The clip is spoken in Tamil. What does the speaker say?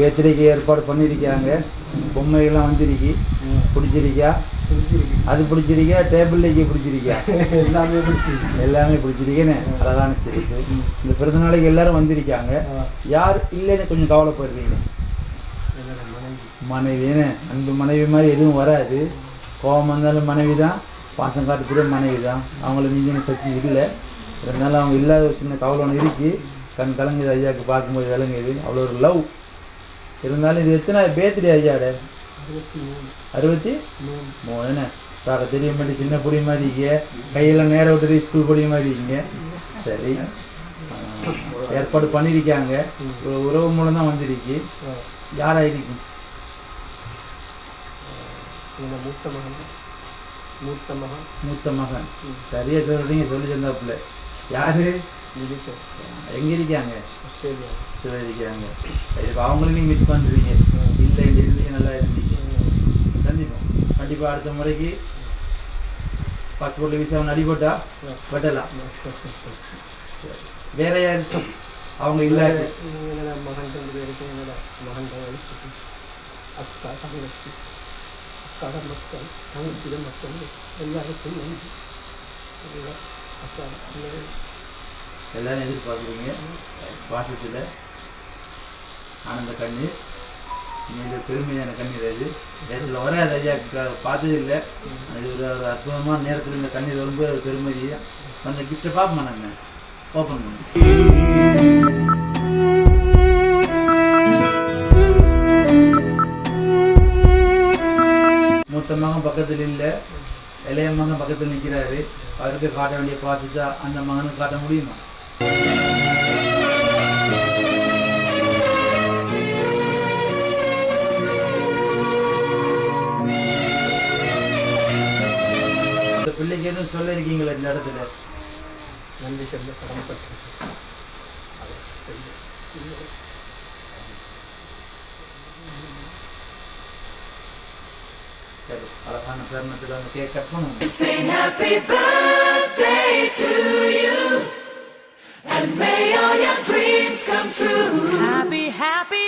பேத்திரிக்கு ஏற்பாடு பண்ணியிருக்காங்க. பொம்மைகள்லாம் வந்திருக்கு. பிடிச்சிருக்கா? அது பிடிச்சிருக்கா? டேபிள்லேக்கு பிடிச்சிருக்கா? எல்லாமே பிடிச்சிருக்கேன்னு அழகான சிரிப்பு. இந்த பிறந்த நாளைக்கு எல்லாரும் வந்திருக்காங்க. யார் இல்லைன்னு கொஞ்சம் கவலைப்படுறீங்க? மனைவின்னு. அன்பு மனைவி மாதிரி எதுவும் வராது. கோபம் வந்தாலும் மனைவி தான், பாசம் காட்டுறதுல மனைவி தான். அவங்கள மிஞ்சின சக்தி இல்லை. இருந்தாலும் அவங்க இல்லாத ஒரு சின்ன கவலை ஒன்று இருக்குது. கண் கலங்குது ஐயாவுக்கு பார்க்கும்போது விளங்குது. அவ்வளோ ஒரு லவ் இருந்தாலும். இது எத்தனை பேர்த்டே ஐயாட? 63. பார்க்க தெரிய மாட்டேன். சின்ன பொடி மாதிரி இருக்கீங்க. கையெல்லாம் நேரம் விட்டுட்டு ஸ்கூல் பொடி மாதிரி இருக்கீங்க. சரி, ஏற்பாடு பண்ணியிருக்காங்க. ஒரு உறவு மூலம் தான் வந்திருக்கு. யாராயிருக்கு? மூத்த மகன். சரியா சொல்றீங்க. சொல்லி சொன்னாப்புல. யாரு? எங்க இருக்காங்க? இருக்காங்க. அவங்களும் நீங்க மிஸ் பண்றீங்க. இல்லை, இங்க இருந்தீங்க, நல்லா இருந்தீங்க. சந்திப்போம் கண்டிப்பா. அடுத்த முறைக்கு பாஸ்போர்ட்ல விசா அடிபட்டா வெட்டலாம். வேற யாரு? அவங்க இல்லாட்டி கடை மக்கள் தமிழ்ச்சிட மக்கள் எல்லாருக்கும் எல்லாரும் எதிர்பார்க்குறீங்க. பாசத்தில் ஆனந்த கண்ணீர், இந்த பெருமையான கண்ணீர். அது தேசத்தில் வராது ஐயா, பார்த்தது இல்லை. அது ஒரு அற்புதமான நேரத்தில் இந்த கண்ணீர் ரொம்ப ஒரு பெருமதி. அந்த கிஃப்டை பார்ப்போமா? நாங்கள் ஓப்பன் பண்ணோம். மூத்த மகன் பக்கத்தில் இல்லை, இளைய மகன் பக்கத்தில் நிற்கிறாரு. அவருக்கு காட்ட வேண்டிய பாசத்தை அந்த மகனுக்கு காட்ட முடியுமா? இந்த பிள்ளைக்கு எதுவும் சொல்ல இருக்கீங்களா இந்த இடத்துல? நன்றி சொல்ல கடமைப்பட்டு. சரி, அழகான தருணத்தில் வந்து கேக் கட் பண்ணுவோம். Sing happy birthday to you and may all your dreams come true. Happy, happy